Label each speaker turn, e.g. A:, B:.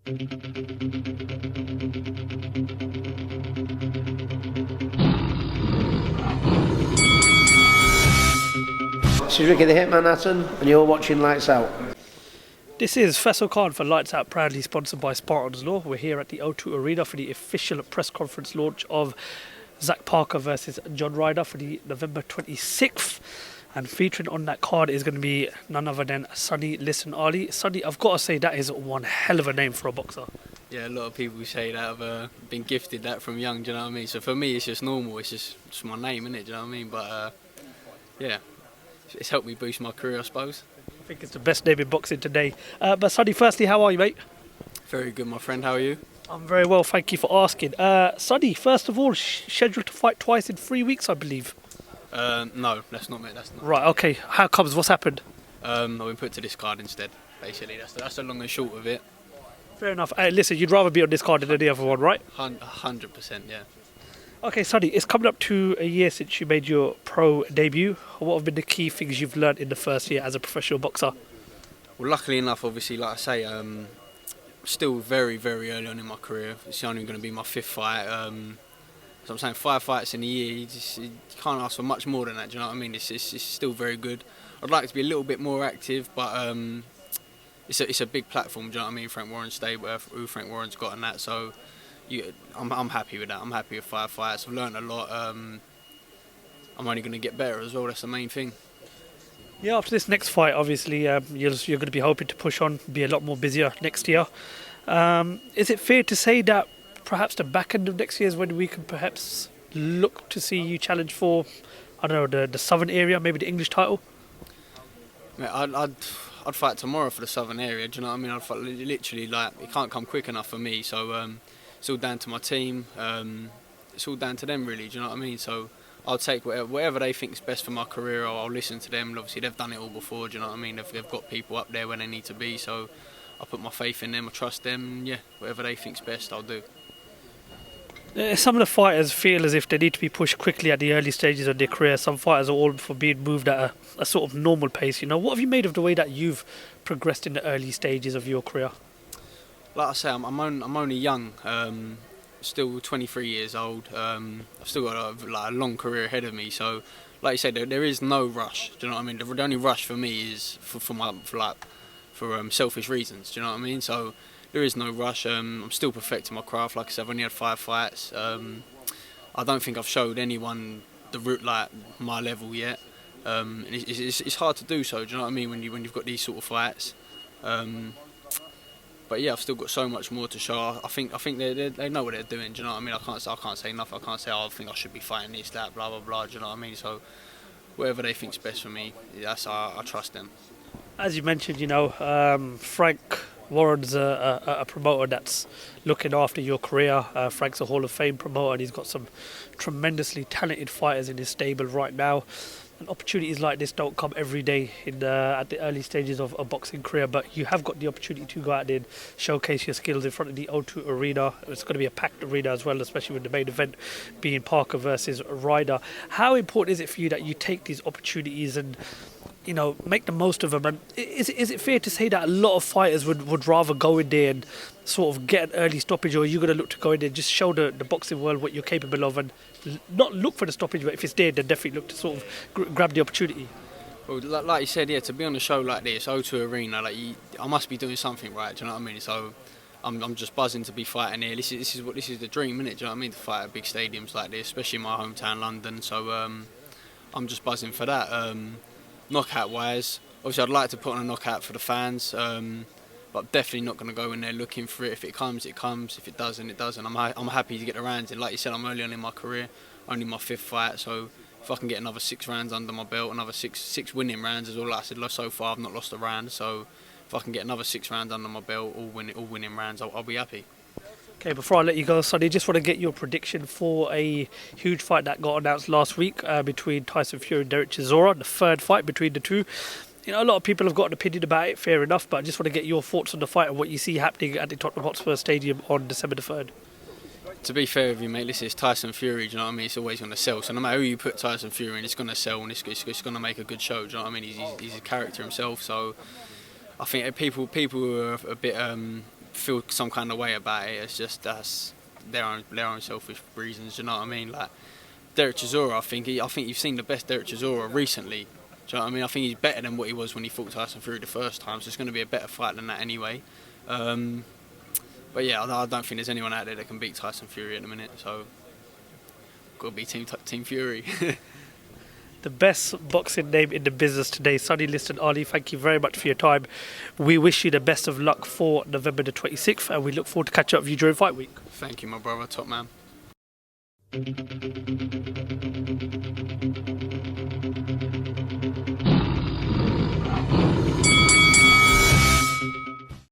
A: This is Ricky the Hitman Hatton, and you're watching Lights Out.
B: This is Faisal Khan for Lights Out, proudly sponsored by Spartans Law. We're here at the O2 Arena for the official press conference launch of Zach Parker versus John Ryder for the November 26th. And featuring on that card is going to be none other than Sonny Liston Ali. Sonny, I've got to say that is one hell of a name for a boxer.
C: Yeah, a lot of people say that have been gifted that from young, do you know what I mean? So for me, it's just normal, it's just my name, innit, do you know what I mean? But yeah, it's helped me boost my career, I suppose.
B: I think it's the best name in boxing today. But Sonny, firstly, how are you, mate?
C: Very good, my friend, how are you?
B: I'm very well, thank you for asking. Sonny, first of all, scheduled to fight twice in 3 weeks, I believe.
C: No, that's not me, that's not.
B: Right, okay. How comes? What's happened?
C: I've been put to this card instead, basically. That's the long and short of it.
B: Fair enough. Listen, you'd rather be on this card than any other one, right?
C: 100%, yeah.
B: Okay, Sonny, it's coming up to a year since you made your pro debut. What have been the key things you've learned in the first year as a professional boxer?
C: Well, luckily enough, obviously, like I say, still very, very early on in my career. It's only going to be my 5th fight. So I'm saying 5 fights in a year, you can't ask for much more than that, do you know what I mean? It's still very good. I'd like to be a little bit more active, but it's a big platform, do you know what I mean? Frank Warren's stable, who Frank Warren's got and that, so I'm happy with that. I'm happy with 5 fights. I've learned a lot. I'm only going to get better as well, that's the main thing.
B: Yeah, after this next fight, obviously, you're going to be hoping to push on, be a lot more busier next year. Is it fair to say that perhaps the back end of next year is when we can perhaps look to see you challenge for, I don't know, the southern area, maybe the English title?
C: Mate, I'd fight tomorrow for the southern area, do you know what I mean? I'd fight literally, like, it can't come quick enough for me, so it's all down to my team, it's all down to them really, do you know what I mean? So I'll take whatever they think is best for my career, I'll listen to them, and obviously they've done it all before, do you know what I mean? They've got people up there when they need to be, so I put my faith in them, I trust them, and yeah, whatever they think's best, I'll do.
B: Some of the fighters feel as if they need to be pushed quickly at the early stages of their career. Some fighters are all for being moved at a sort of normal pace. You know, what have you made of the way that you've progressed in the early stages of your career?
C: Like I say, I'm only young, still 23 years old. I've still got a long career ahead of me. So, like you said, there is no rush. Do you know what I mean? The only rush for me is for selfish reasons. Do you know what I mean? So there is no rush. I'm still perfecting my craft. Like I said, I've only had 5 fights. I don't think I've showed anyone the route like my level yet. It's hard to do so. Do you know what I mean? When you've got these sort of fights. But yeah, I've still got so much more to show. I think they know what they're doing. Do you know what I mean? I can't say nothing. I can't say, I think I should be fighting this, that, blah blah blah. Do you know what I mean? So whatever they think's best for me, I trust them.
B: As you mentioned, you know, Frank Warren's a promoter that's looking after your career. Frank's a Hall of Fame promoter, and he's got some tremendously talented fighters in his stable right now. And opportunities like this don't come every day at the early stages of a boxing career, but you have got the opportunity to go out there and showcase your skills in front of the O2 Arena. It's going to be a packed arena as well, especially with the main event being Parker versus Ryder. How important is it for you that you take these opportunities and, you know, make the most of them? And is it fair to say that a lot of fighters would rather go in there and sort of get an early stoppage, or are you going to look to go in there and just show the boxing world what you're capable of and not look for the stoppage, but if it's there, then definitely look to sort of grab the opportunity?
C: Well, like you said, yeah, to be on a show like this, O2 Arena, I must be doing something right, do you know what I mean? So I'm just buzzing to be fighting here. This is the dream, innit? Do you know what I mean? To fight at big stadiums like this, especially in my hometown, London. So I'm just buzzing for that. Knockout wise, obviously I'd like to put on a knockout for the fans, but I'm definitely not going to go in there looking for it. If it comes, it comes. If it doesn't, it doesn't. I'm happy to get the rounds in. Like you said, I'm early on in my career, only my 5th fight, so if I can get another 6 rounds under my belt, another six winning rounds as well. Like I said, so far I've not lost a round, so if I can get another 6 rounds under my belt, all winning rounds, I'll be happy.
B: Okay, before I let you go, Sonny, just want to get your prediction for a huge fight that got announced last week between Tyson Fury and Derek Chisora, the 3rd fight between the two. You know, a lot of people have got an opinion about it, fair enough, but I just want to get your thoughts on the fight and what you see happening at the Tottenham Hotspur Stadium on December the 3rd.
C: To be fair with you, mate, this is Tyson Fury, do you know what I mean? It's always going to sell. So no matter who you put Tyson Fury in, it's going to sell and it's going to make a good show, do you know what I mean? He's a character himself, so I think people who are a bit feel some kind of way about it. It's just their own selfish reasons. You know what I mean? Like Derek Chisora, I think you've seen the best Derek Chisora recently. Do you know what I mean? I think he's better than what he was when he fought Tyson Fury the first time. So it's going to be a better fight than that anyway. But yeah, I don't think there's anyone out there that can beat Tyson Fury at the minute. So got to be Team Fury.
B: The best boxing name in the business today, Sonny Liston. Ali, thank you very much for your time. We wish you the best of luck for November the 26th, and we look forward to catching up with you during fight week.
C: Thank you, my brother. Top man.